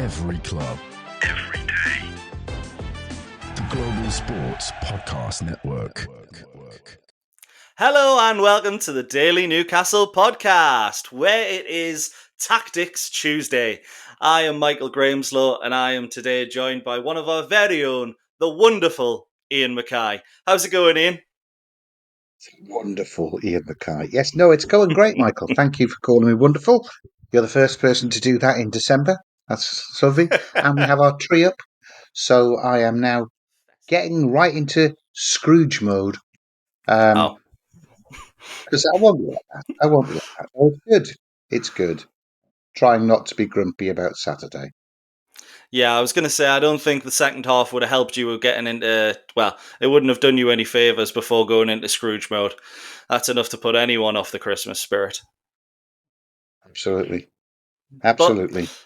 Every club. Every day. The Global Sports Podcast Network. Hello and welcome to the Daily Newcastle podcast, where it is Tactics Tuesday. I am Michael Grameslow and I am today joined by one of our very own, the wonderful Iain Mackay. How's it going, Iain? Wonderful, Iain Mackay. Yes, no, it's going great, Michael. Thank you for calling me wonderful. You're the first person to do that in December. That's lovely. And we have our tree up. So I am now getting right into Scrooge mode. Because I won't be like that. I won't be like that. Oh, it's good. It's good. Trying not to be grumpy about Saturday. Yeah, I was going to say, I don't think the second half would have helped you with getting into, well, it wouldn't have done you any favours before going into Scrooge mode. That's enough to put anyone off the Christmas spirit. Absolutely. Absolutely. But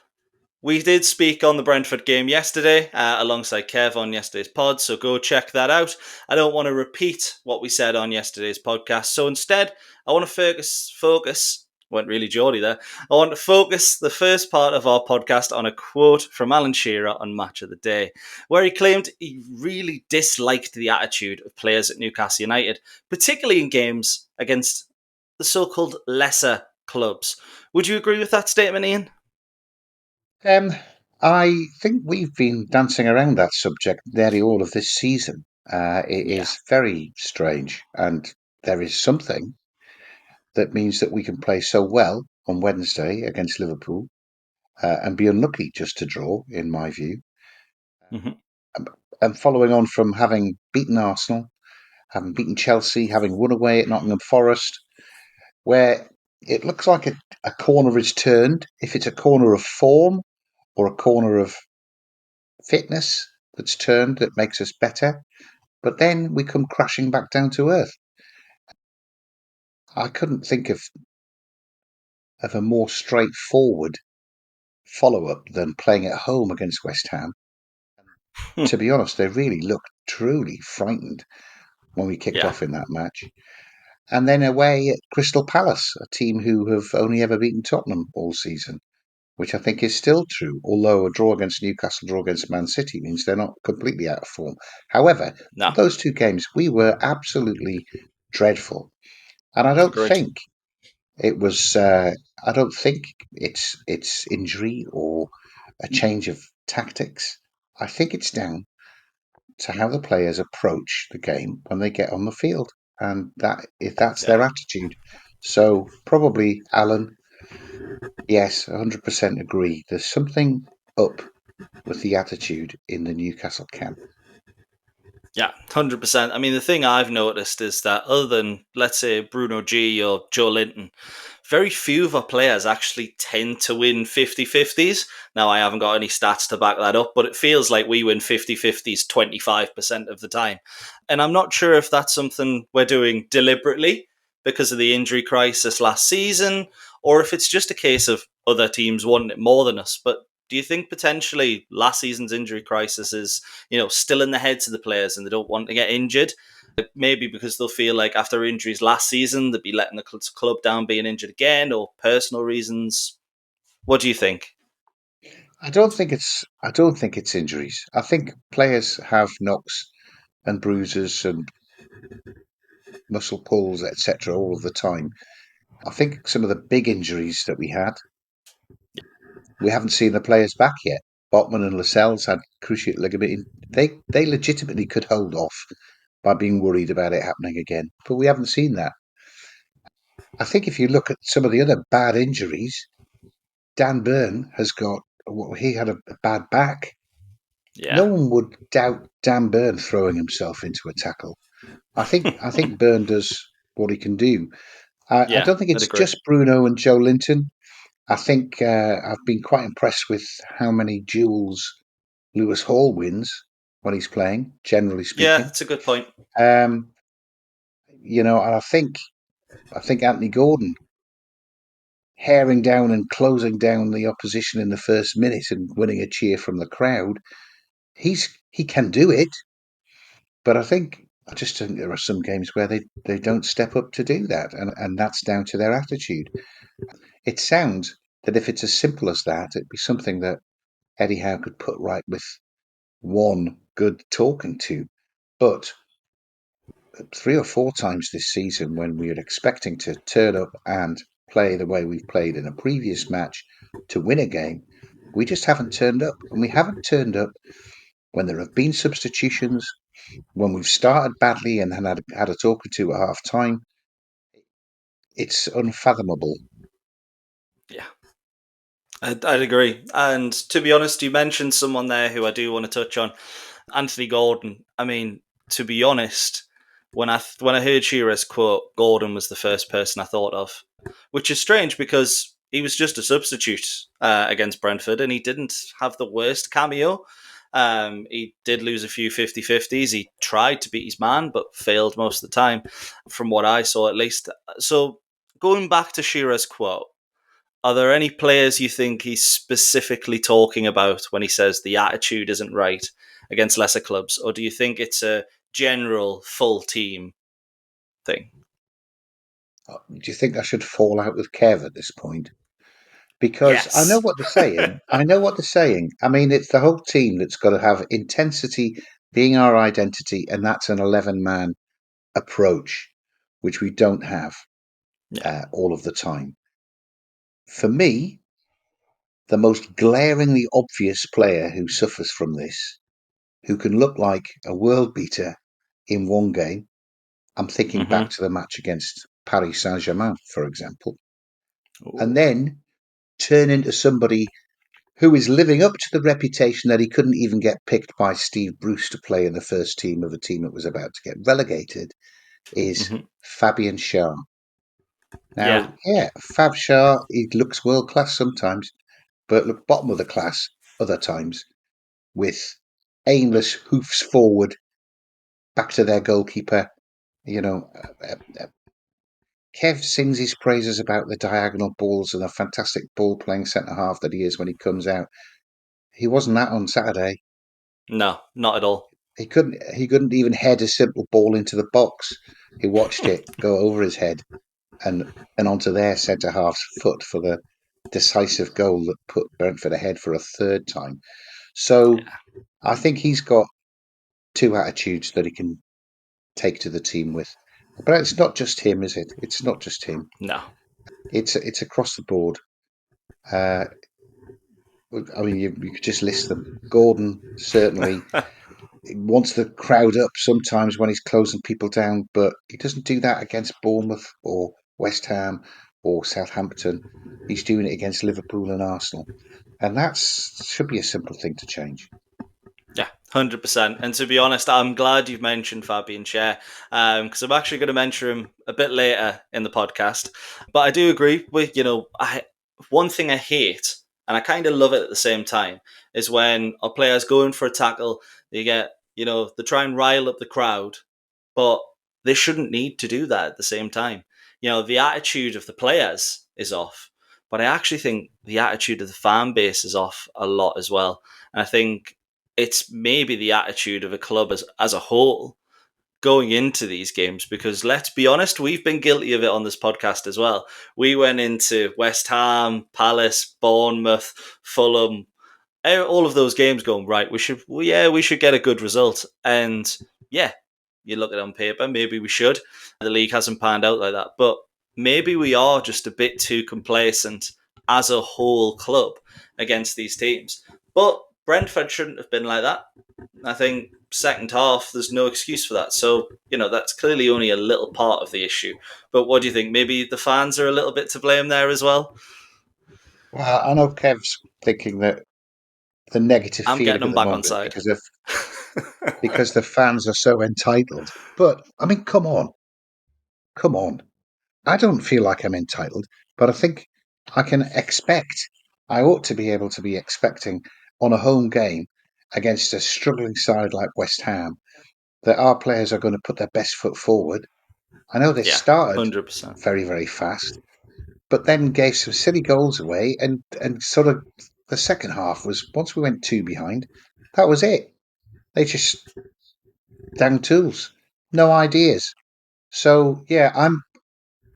we did speak on the Brentford game yesterday, alongside Kev on yesterday's pod, so go check that out. I don't want to repeat what we said on yesterday's podcast, so instead, I want to focus. Went really Geordie there. I want to focus the first part of our podcast on a quote from Alan Shearer on Match of the Day, where he claimed he really disliked the attitude of players at Newcastle United, particularly in games against the so-called lesser clubs. Would you agree with that statement, Iain? I think we've been dancing around that subject nearly all of this season. It is very strange, and there is something that means that we can play so well on Wednesday against Liverpool and be unlucky just to draw, in my view. Mm-hmm. And following on from having beaten Arsenal, having beaten Chelsea, having won away at Nottingham Forest, where it looks like a corner is turned. If it's a corner of form or a corner of fitness that's turned that makes us better, but then we come crashing back down to earth. I couldn't think of a more straightforward follow-up than playing at home against West Ham. To be honest, they really looked truly frightened when we kicked off in that match. And then away at Crystal Palace, a team who have only ever beaten Tottenham all season, which I think is still true, although a draw against Newcastle, draw against Man City means they're not completely out of form. However, those two games, we were absolutely dreadful. And I don't think it was, I don't think it's injury or a change of tactics. I think it's down to how the players approach the game when they get on the field. And that's their attitude. So probably, Alan, yes, 100% agree. There's something up with the attitude in the Newcastle camp. Yeah, 100%. I mean, the thing I've noticed is that other than, let's say, Bruno G or Joe Linton, very few of our players actually tend to win 50-50s. Now, I haven't got any stats to back that up, but it feels like we win 50-50s 25% of the time. And I'm not sure if that's something we're doing deliberately because of the injury crisis last season, or if it's just a case of other teams wanting it more than us. But do you think potentially last season's injury crisis is, still in the heads of the players and they don't want to get injured? Maybe because they'll feel like after injuries last season, they'd be letting the club down being injured again, or personal reasons. What do you think? I don't think it's injuries. I think players have knocks and bruises and muscle pulls, etc., all of the time. I think some of the big injuries that we had, we haven't seen the players back yet. Botman and Lascelles had cruciate ligament. They legitimately could hold off by being worried about it happening again, but we haven't seen that. I think if you look at some of the other bad injuries, Dan Burn has got. He had a bad back. Yeah. No one would doubt Dan Burn throwing himself into a tackle. I think Burn does what he can do. I don't think it's just Bruno and Joe Linton. I think I've been quite impressed with how many duels Lewis Hall wins when he's playing, generally speaking. Yeah, that's a good point. And I think Anthony Gordon herring down and closing down the opposition in the first minute and winning a cheer from the crowd. He can do it, but I just think there are some games where they don't step up to do that, and that's down to their attitude. It sounds that if it's as simple as that, it'd be something that Eddie Howe could put right with one good talking to. But 3 or 4 times this season, when we were expecting to turn up and play the way we've played in a previous match to win a game, we just haven't turned up. And we haven't turned up when there have been substitutions, when we've started badly and then had a talking to at half time. It's unfathomable. Yeah, I'd agree. And to be honest, you mentioned someone there who I do want to touch on, Anthony Gordon. I mean, to be honest, when I heard Shearer's quote, Gordon was the first person I thought of, which is strange because he was just a substitute against Brentford and he didn't have the worst cameo. He did lose a few 50-50s. He tried to beat his man, but failed most of the time, from what I saw at least. So going back to Shearer's quote, are there any players you think he's specifically talking about when he says the attitude isn't right against lesser clubs? Or do you think it's a general full team thing? Do you think I should fall out with Kev at this point? Because I know Yes. what they're saying. I know what they're saying. I mean, it's the whole team that's got to have intensity being our identity, and that's an 11-man approach, which we don't have Yeah. all of the time. For me, the most glaringly obvious player who suffers from this, who can look like a world beater in one game, I'm thinking back Mm-hmm. to the match against Paris Saint-Germain, for example, and Ooh. then turn into somebody who is living up to the reputation that he couldn't even get picked by Steve Bruce to play in the first team of a team that was about to get relegated, is Mm-hmm. Fabian Schär. Yeah. Now, yeah, Fab Schär, he looks world class sometimes, but look bottom of the class other times, with aimless hoofs forward, back to their goalkeeper. You know, Kev sings his praises about the diagonal balls and the fantastic ball playing centre half that he is when he comes out. He wasn't that on Saturday. No, not at all. He couldn't even head a simple ball into the box. He watched it go over his head and onto their centre half's foot for the decisive goal that put Brentford ahead for a third time. So I think he's got two attitudes that he can take to the team with. But it's not just him, is it? It's not just him. No. It's across the board. Uh, I mean, you could just list them. Gordon certainly wants the crowd up sometimes when he's closing people down, but he doesn't do that against Bournemouth or West Ham or Southampton. He's doing it against Liverpool and Arsenal, and that should be a simple thing to change. Yeah, 100%. And to be honest, I'm glad you've mentioned Fabian Schär because I'm actually going to mention him a bit later in the podcast. But I do agree with, one thing I hate, and I kind of love it at the same time, is when a player's going for a tackle, they get, they try and rile up the crowd, but they shouldn't need to do that at the same time. The attitude of the players is off, but I actually think the attitude of the fan base is off a lot as well. And I think it's maybe the attitude of a club as a whole going into these games, because let's be honest, we've been guilty of it on this podcast as well. We went into West Ham, Palace, Bournemouth, Fulham, all of those games going, right, we should get a good result. And yeah, you look at it on paper, maybe we should. The league hasn't panned out like that, but maybe we are just a bit too complacent as a whole club against these teams. But Brentford shouldn't have been like that. I think second half, there's no excuse for that. So, that's clearly only a little part of the issue. But what do you think? Maybe the fans are a little bit to blame there as well? Well, I know Kev's thinking that the negative I'm getting feeling at them the back on moment side. because the fans are so entitled. But I mean, come on. I don't feel like I'm entitled, but I think I can expect. I ought to be able to be expecting on a home game against a struggling side like West Ham that our players are going to put their best foot forward. I know they Yeah, started 100%. very, very fast, but then gave some silly goals away, and sort of the second half was once we went two behind, that was it. They just down tools, no ideas. So yeah,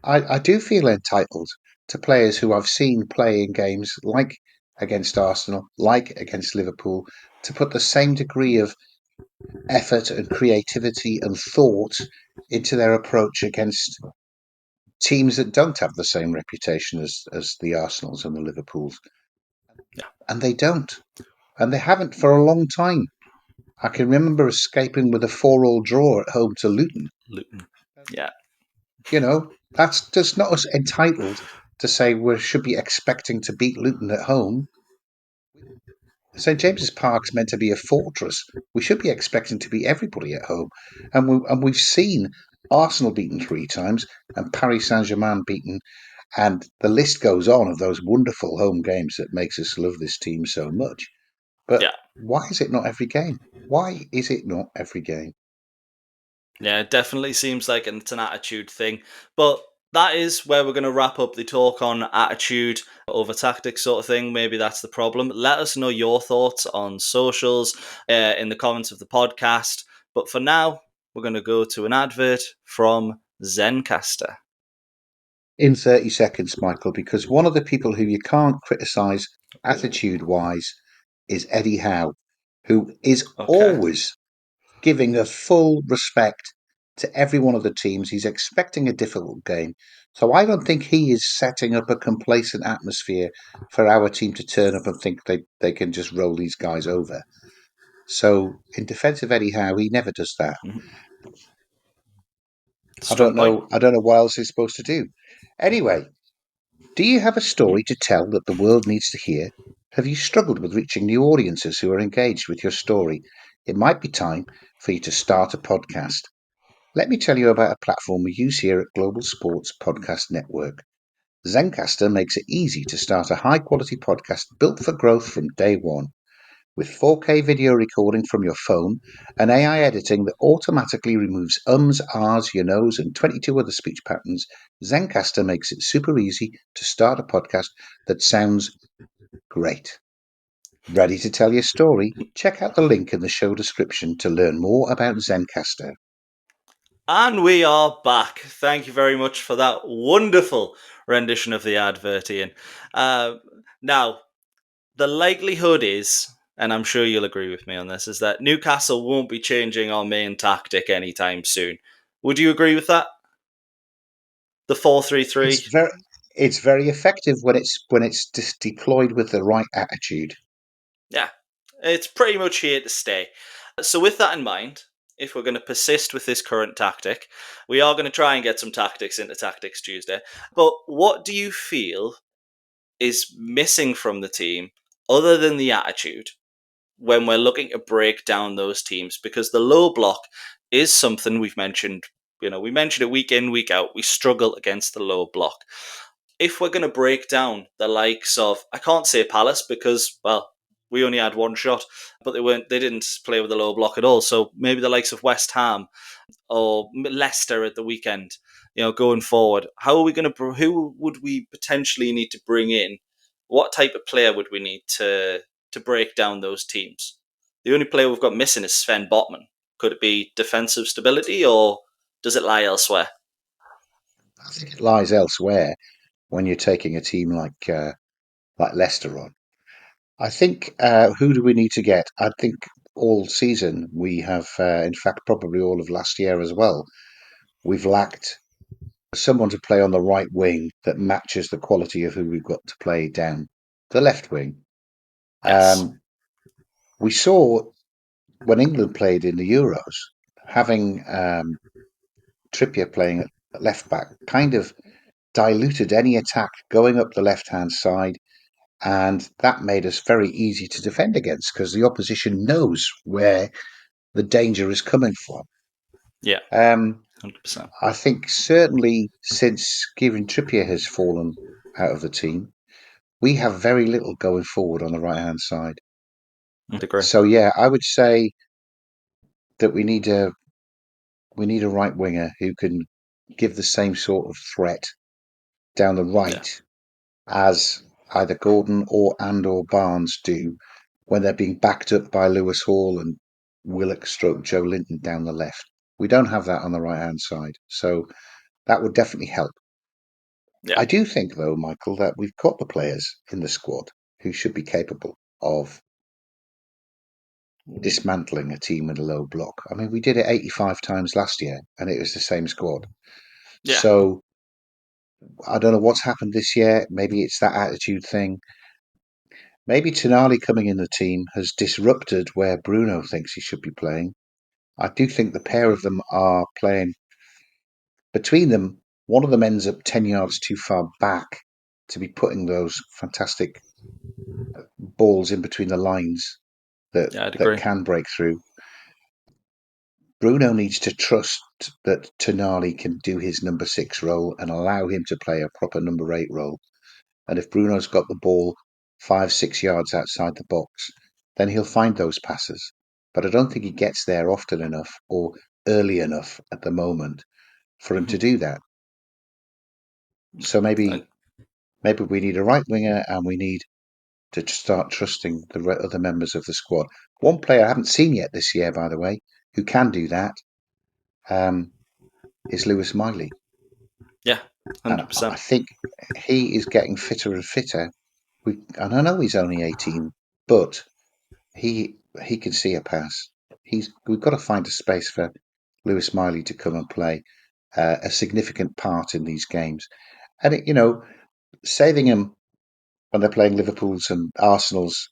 I do feel entitled to players who I've seen play in games like against Arsenal, like against Liverpool, to put the same degree of effort and creativity and thought into their approach against teams that don't have the same reputation as the Arsenals and the Liverpools. Yeah. And they don't. And they haven't for a long time. I can remember escaping with a 4-4 draw at home to Luton. Yeah. That's just not us entitled to say we should be expecting to beat Luton at home. St James's Park's meant to be a fortress. We should be expecting to beat everybody at home. And we've seen Arsenal beaten 3 times and Paris Saint-Germain beaten. And the list goes on of those wonderful home games that makes us love this team so much. But why is it not every game? Why is it not every game? Yeah, it definitely seems like it's an attitude thing. But that is where we're going to wrap up the talk on attitude over tactics sort of thing. Maybe that's the problem. Let us know your thoughts on socials in the comments of the podcast. But for now, we're going to go to an advert from Zencastr. In 30 seconds, Michael, because one of the people who you can't criticise attitude-wise is Eddie Howe, who is always giving a full respect to every one of the teams. He's expecting a difficult game. So I don't think he is setting up a complacent atmosphere for our team to turn up and think they can just roll these guys over. So in defence of Eddie Howe, he never does that. I don't know what else he's supposed to do. Anyway, do you have a story to tell that the world needs to hear? Have you struggled with reaching new audiences who are engaged with your story? It might be time for you to start a podcast. Let me tell you about a platform we use here at Global Sports Podcast Network. Zencastr makes it easy to start a high-quality podcast built for growth from day one. With 4K video recording from your phone and AI editing that automatically removes ums, ahs, your nose, and 22 other speech patterns, Zencastr makes it super easy to start a podcast that sounds great. Ready to tell your story? Check out the link in the show description to learn more about Zencastr. And we are back. Thank you very much for that wonderful rendition of the advert, Iain. Now, the likelihood is, and I'm sure you'll agree with me on this, is that Newcastle won't be changing our main tactic anytime soon. Would you agree with that? The 4-3-3? It's very effective when it's just deployed with the right attitude. Yeah, it's pretty much here to stay. So with that in mind, if we're going to persist with this current tactic, we are going to try and get some tactics into Tactics Tuesday. But what do you feel is missing from the team other than the attitude when we're looking to break down those teams? Because the low block is something we've mentioned. We mentioned it week in, week out. We struggle against the low block. If we're going to break down the likes of, I can't say Palace because, well, we only had one shot, but they didn't play with the low block at all. So maybe the likes of West Ham or Leicester at the weekend, going forward, who would we potentially need to bring in? What type of player would we need to break down those teams? The only player we've got missing is Sven Botman. Could it be defensive stability, or does it lie elsewhere? I think it lies elsewhere when you're taking a team like Leicester on. I think who do we need to get? I think all season we have, in fact, probably all of last year as well, we've lacked someone to play on the right wing that matches the quality of who we've got to play down the left wing. Yes. We saw when England played in the Euros, having Trippier playing at left back kind of diluted any attack going up the left hand side. And that made us very easy to defend against because the opposition knows where the danger is coming from. Yeah, 100%. I think certainly since Kieran Trippier has fallen out of the team, we have very little going forward on the right hand side. I agree. So yeah, I would say that we need a right winger who can give the same sort of threat down the right as either Gordon or Barnes do when they're being backed up by Lewis Hall and Willock stroke Joe Linton down the left. We don't have that on the right hand side, so that would definitely help. Yeah. I do think, though, Michael, that we've got the players in the squad who should be capable of dismantling a team with a low block. I mean, we did it 85 times last year, and it was the same squad. Yeah. So I don't know what's happened this year. Maybe it's that attitude thing. Maybe Tonali coming in the team has disrupted where Bruno thinks he should be playing. I do think the pair of them are playing between them. One of them ends up 10 yards too far back to be putting those fantastic balls in between the lines Yeah, I'd that agree. can break through. Bruno needs to trust that Tonali can do his number 6 role and allow him to play a proper number 8 role. And if Bruno's got the ball 5-6 yards outside the box, then he'll find those passes. But I don't think he gets there often enough or early enough at the moment for him to do that. So maybe we need a right winger, and we need to start trusting the other members of the squad. One player I haven't seen yet this year, by the way, who can do that, is Lewis Miley. Yeah, And 100%. I think he is getting fitter and fitter. And I know he's only 18, but he can see a pass. We've got to find a space for Lewis Miley to come and play a significant part in these games. And saving him when they're playing Liverpool's and Arsenal's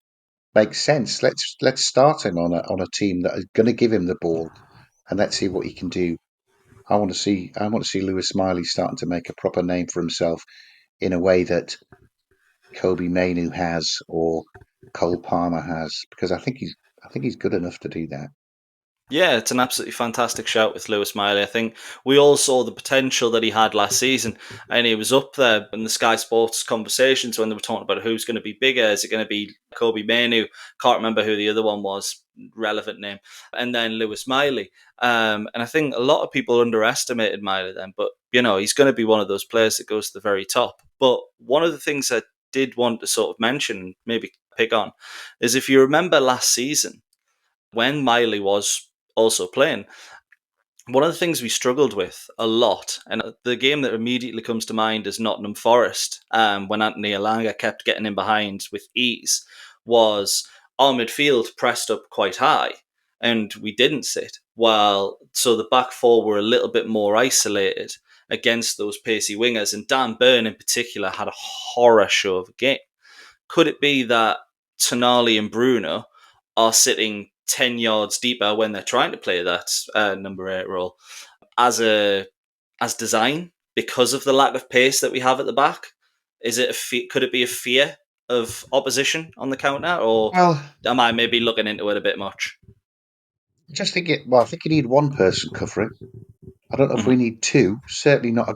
makes sense. Let's start him on a team that is going to give him the ball, and let's see what he can do. I want to see Lewis Miley starting to make a proper name for himself in a way that Kobe Mainu has or Cole Palmer has, because I think he's good enough to do that. Yeah, it's an absolutely fantastic shout with Lewis Miley. I think we all saw the potential that he had last season, and he was up there in the Sky Sports conversations when they were talking about who's going to be bigger. Is it going to be Kobe Mainu? Can't remember who the other one was, relevant name, and then Lewis Miley. And I think a lot of people underestimated Miley then, but he's going to be one of those players that goes to the very top. But one of the things I did want to sort of mention, maybe pick on, is if you remember last season when Miley was also playing, one of the things we struggled with a lot, and the game that immediately comes to mind is Nottingham Forest, when Anthony Elanga kept getting in behind with ease, was our midfield pressed up quite high, and we didn't sit. So the back four were a little bit more isolated against those pacey wingers, and Dan Burn in particular had a horror show of a game. Could it be that Tonali and Bruno are sitting 10 yards deeper when they're trying to play that number 8 role as design because of the lack of pace that we have at the back? Could it be a fear of opposition on the counter, or Well, am I maybe looking into it a bit much? I think you need one person covering. I don't know if we need two. Certainly not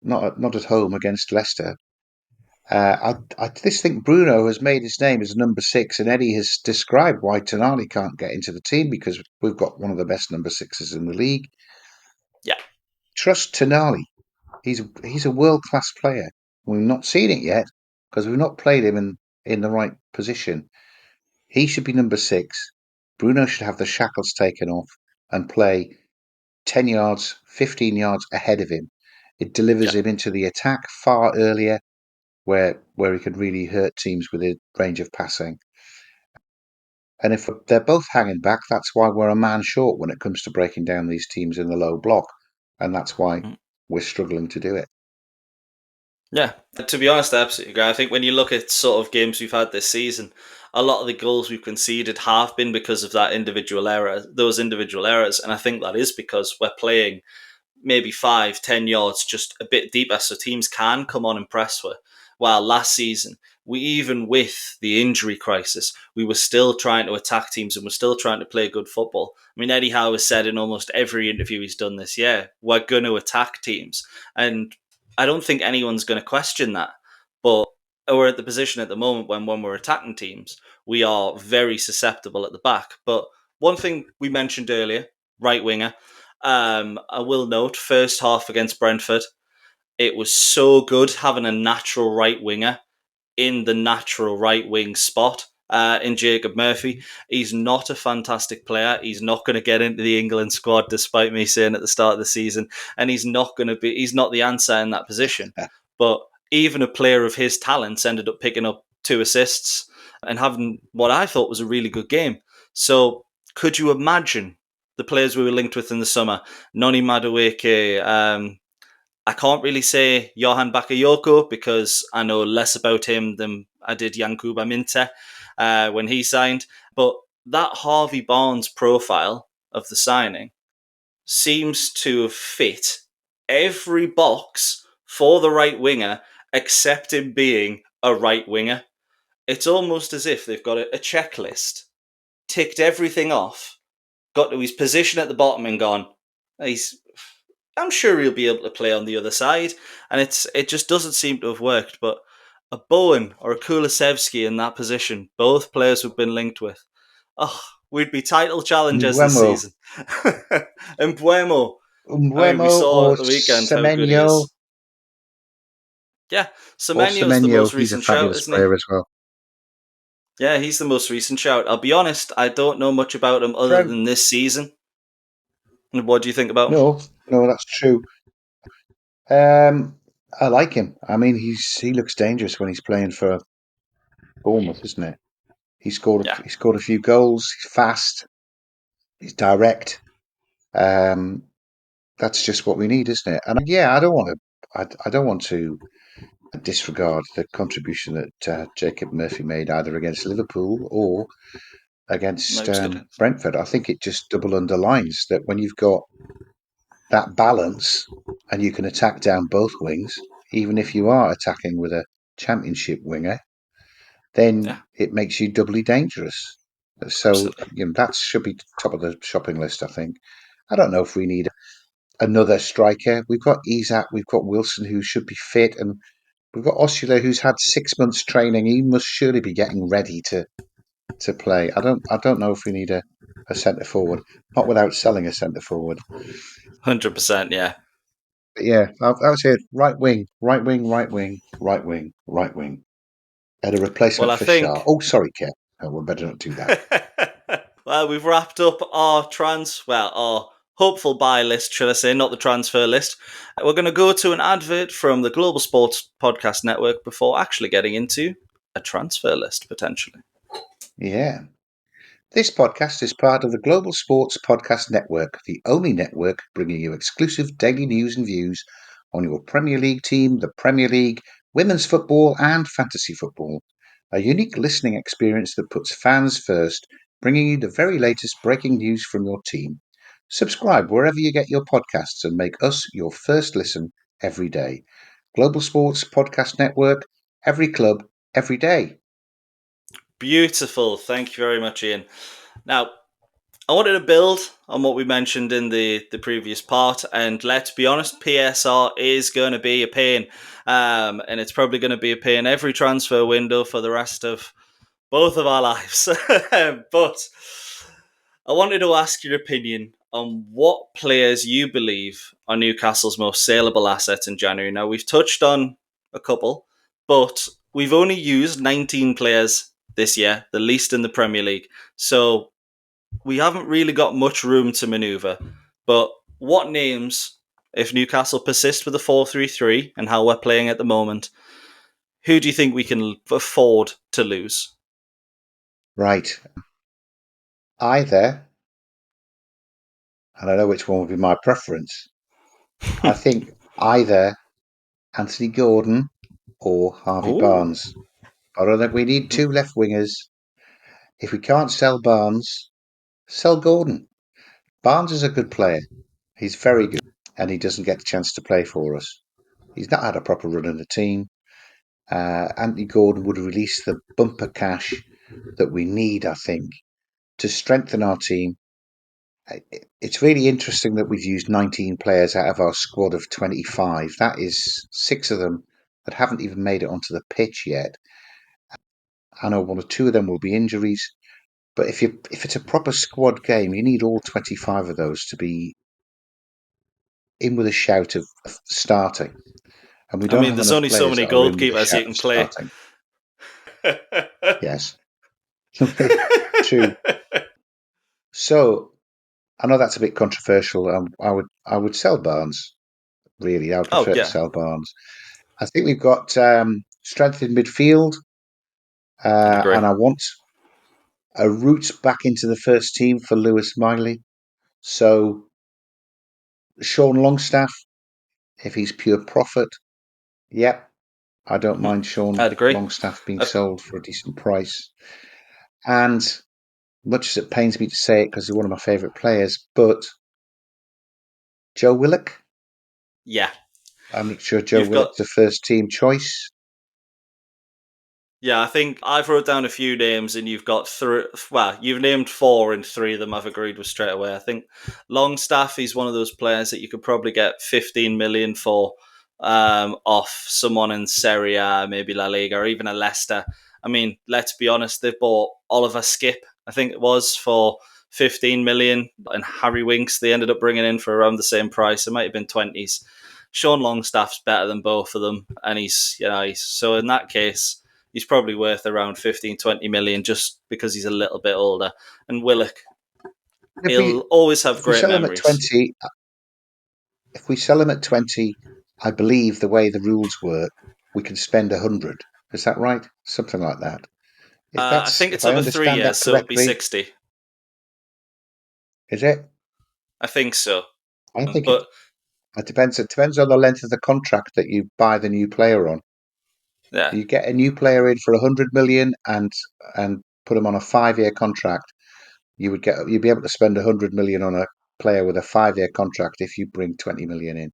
not at home against Leicester. I just think Bruno has made his name as number 6, and Eddie has described why Tonali can't get into the team, because we've got one of the best number 6s in the league. Yeah. Trust Tonali. He's a world class player. We've not seen it yet because we've not played him in the right position. He should be number 6. Bruno should have the shackles taken off and play 10 yards, 15 yards ahead of him. It delivers him into the attack far earlier, where he could really hurt teams with his range of passing. And if they're both hanging back, that's why we're a man short when it comes to breaking down these teams in the low block. And that's why we're struggling to do it. Yeah, to be honest, I absolutely agree. I think when you look at sort of games we've had this season, a lot of the goals we've conceded have been because of those individual errors. And I think that is because we're playing maybe 5-10 yards just a bit deeper so teams can come on and press with. While last season, even with the injury crisis, we were still trying to attack teams and we're still trying to play good football. I mean, Eddie Howe has said in almost every interview he's done this year, we're going to attack teams. And I don't think anyone's going to question that. But we're at the position at the moment when we're attacking teams, we are very susceptible at the back. But one thing we mentioned earlier, right winger, I will note, first half against Brentford, it was so good having a natural right winger in the natural right wing spot in Jacob Murphy. He's not a fantastic player. He's not going to get into the England squad, despite me saying at the start of the season, and he's not the answer in that position. But even a player of his talents ended up picking up 2 assists, and having what I thought was a really good game. So could you imagine the players we were linked with in the summer? Noni Madueke, I can't really say Johan Bakayoko because I know less about him than I did Yankuba Minte when he signed. But that Harvey Barnes profile of the signing seems to have fit every box for the right winger except him being a right winger. It's almost as if they've got a checklist, ticked everything off, got to his position at the bottom and gone, I'm sure he'll be able to play on the other side. And it just doesn't seem to have worked. But a Bowen or a Kulusevski in that position, both players we've been linked with, we'd be title challengers this Mbeumo. season. And Buemo. We Mbeumo saw or at the weekend how good he Semenyo. is. Yeah, Or Semenyo's the Semenyo, most he's a recent shout, fabulous isn't he? player as well. Yeah, he's the most recent shout. I'll be honest, I don't know much about him other than this season. And what do you think about him? No, that's true. I like him. I mean, he looks dangerous when he's playing for Bournemouth, isn't it? He scored a few goals. He's fast. He's direct. That's just what we need, isn't it? And yeah, I don't want to disregard the contribution that Jacob Murphy made either against Liverpool or No, against he was good. Brentford. I think it just double underlines that when you've got that balance and you can attack down both wings, even if you are attacking with a championship winger, then it makes you doubly dangerous. So that should be top of the shopping list, I think. I don't know if we need another striker. We've got Isak, we've got Wilson, who should be fit, and we've got Osula, who's had 6 months training. He must surely be getting ready to play. I don't know if we need a centre forward, not without selling a centre forward. 100%, yeah. But yeah, that was it. Right wing, right wing, right wing, right wing, right wing. Had a replacement Well, I for Shah. think. Oh, sorry, Kev. No, we better not do that. Well, we've wrapped up our hopeful buy list, shall I say, not the transfer list. We're going to go to an advert from the Global Sports Podcast Network before actually getting into a transfer list, potentially. Yeah. This podcast is part of the Global Sports Podcast Network, the only network bringing you exclusive daily news and views on your Premier League team, the Premier League, women's football, and fantasy football. A unique listening experience that puts fans first, bringing you the very latest breaking news from your team. Subscribe wherever you get your podcasts and make us your first listen every day. Global Sports Podcast Network, every club, every day. Beautiful. Thank you very much, Iain. Now, I wanted to build on what we mentioned in the previous part, and let's be honest, PSR is going to be a pain, and it's probably going to be a pain every transfer window for the rest of both of our lives. But I wanted to ask your opinion on what players you believe are Newcastle's most saleable assets in January. Now, we've touched on a couple, but we've only used 19 players this year, the least in the Premier League. So we haven't really got much room to manoeuvre. But what names, if Newcastle persist with a 4-3-3 and how we're playing at the moment, who do you think we can afford to lose? Right. Either, and I know which one would be my preference, I think either Anthony Gordon or Harvey Ooh. Barnes. I don't think we need two left wingers. If we can't sell Barnes, sell Gordon. Barnes is a good player. He's very good, and he doesn't get the chance to play for us. He's not had a proper run in the team. Anthony Gordon would release the bumper cash that we need, I think, to strengthen our team. It's really interesting that we've used 19 players out of our squad of 25. That is 6 of them that haven't even made it onto the pitch yet. I know 1 or 2 of them will be injuries, but if it's a proper squad game, you need all 25 of those to be in with a shout of starting. And we I don't mean, have there's enough only so players many that are in with a goalkeepers you shout can of play. starting. Yes. True. So I know that's a bit controversial. I would sell Barnes. Really, I would Oh, prefer to yeah. sell Barnes. I think we've got strength in midfield. Agree. and I want a route back into the first team for Lewis Miley. So Sean Longstaff, if he's pure profit, yep, I don't mind Sean I'd agree. Longstaff being sold for a decent price. And much as it pains me to say it because he's one of my favourite players, but Joe Willock, Yeah. I'm not sure Joe You've got Willock's the first team choice. Yeah, I think I've wrote down a few names, and you've got three. Well, you've named four, and three of them I've agreed with straight away. I think Longstaff is one of those players that you could probably get 15 million for, off someone in Serie A, maybe La Liga, or even a Leicester. I mean, let's be honest, they bought Oliver Skip, I think it was, for 15 million, and Harry Winks they ended up bringing in for around the same price. It might have been 20s. Sean Longstaff's better than both of them, and so in that case he's probably worth around 15, 20 million just because he's a little bit older. And Willock, If he'll we always have if we great sell him at memories. 20, if we sell him at 20, I believe the way the rules work, we can spend 100. Is that right? Something like that. I think If it's I over three understand years, that so it'll be correctly, 60. is it? I think so. I think But it depends. It depends on the length of the contract that you buy the new player on. yeah, You get a new player in for 100 million and put him on a 5-year contract. You'd be able to spend 100 million on a player with a 5-year contract if you bring 20 million in.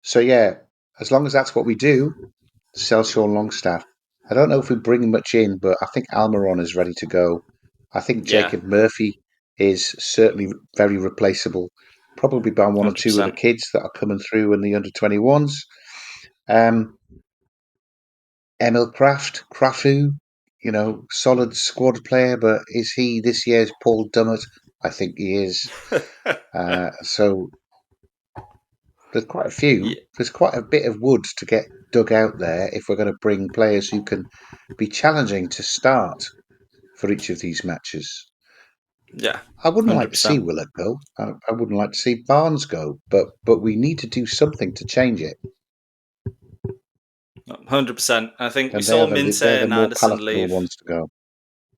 So yeah, as long as that's what we do, sell Sean Longstaff. I don't know if we bring much in, but I think Almiron is ready to go. I think yeah, Jacob Murphy is certainly very replaceable, probably by one or two of the 100%. kids that are coming through in the under 21s. Um, Emil Krafu, solid squad player, but is he this year's Paul Dummett? I think he is. So there's quite a few. yeah, There's quite a bit of wood to get dug out there if we're going to bring players who can be challenging to start for each of these matches. yeah, I wouldn't like to see 100%. Willock go. I wouldn't like to see Barnes go, but we need to do something to change it. 100%. I think we And saw Minte they're the and more Anderson palatable leave. ones to go.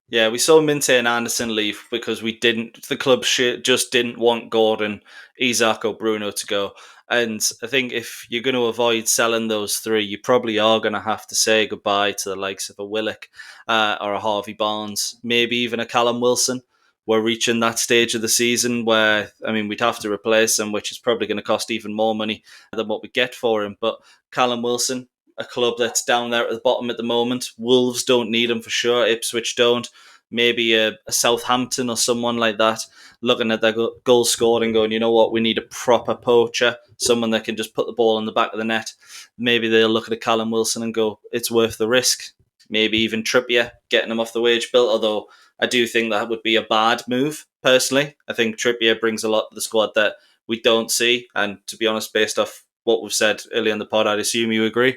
Yeah, we saw Minte and Anderson leave because the club just didn't want Gordon, Isak, or Bruno to go. And I think if you're going to avoid selling those three, you probably are going to have to say goodbye to the likes of a Willock, or a Harvey Barnes, maybe even a Callum Wilson. We're reaching that stage of the season where, I mean, we'd have to replace him, which is probably going to cost even more money than what we get for him. But Callum Wilson, a club that's down there at the bottom at the moment. Wolves don't need him for sure. Ipswich don't. Maybe a Southampton or someone like that, looking at their goal scored and going, you know what, we need a proper poacher, someone that can just put the ball in the back of the net. Maybe they'll look at a Callum Wilson and go, it's worth the risk. Maybe even Trippier, getting him off the wage bill, although I do think that would be a bad move, personally. I think Trippier brings a lot to the squad that we don't see. And to be honest, based off what we've said earlier in the pod, I'd assume you agree.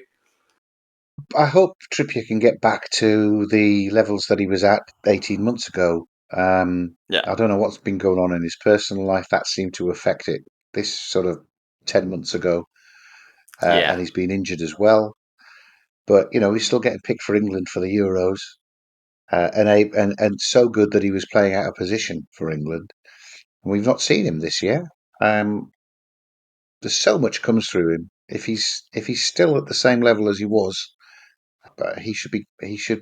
I hope Trippier can get back to the levels that he was at 18 months ago. Yeah, I don't know what's been going on in his personal life that seemed to affect it this sort of 10 months ago. yeah, And he's been injured as well. But, he's still getting picked for England for the Euros. And so good that he was playing out of position for England. And we've not seen him this year. There's so much comes through him. If he's still at the same level as he was, but he should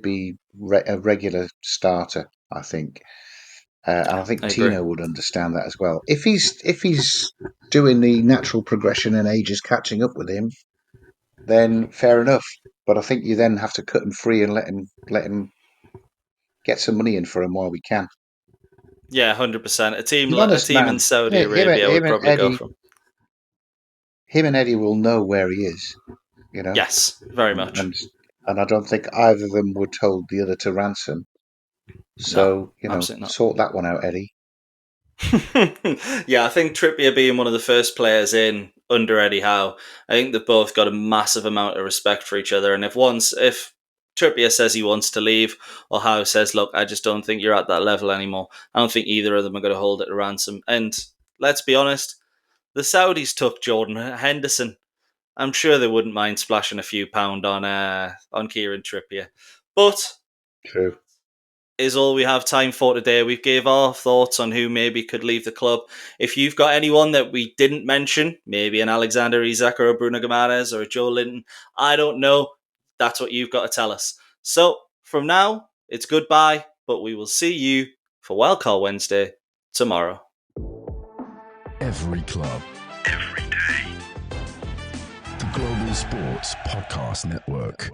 be a regular starter, I think. And yeah, I think I agree. Tino would understand that as well. If he's doing the natural progression and age is catching up with him, then fair enough. But I think you then have to cut him free and let him get some money in for him while we can. Yeah, 100%. Be A honest, team in man. Saudi Him, Arabia him would and probably go Eddie, from. him and Eddie will know where he is. You know, Yes, very and much. and, and I don't think either of them would hold the other to ransom. No, So absolutely not. sort that one out, Eddie. Yeah, I think Trippier being one of the first players in under Eddie Howe, I think they've both got a massive amount of respect for each other. And if Trippier says he wants to leave, or Howe says, "Look, I just don't think you're at that level anymore," I don't think either of them are going to hold it to ransom. And let's be honest, the Saudis took Jordan Henderson. I'm sure they wouldn't mind splashing a few pound on Kieran Trippier, but True. Is all we have time for today. We gave our thoughts on who maybe could leave the club. If you've got anyone that we didn't mention, maybe an Alexander Isak or a Bruno Guimaraes or a Joe Linton, I don't know. That's what you've got to tell us. So from now, it's goodbye, but we will see you for Wildcard Wednesday tomorrow. Every club, every day. The Global Sports Podcast Network.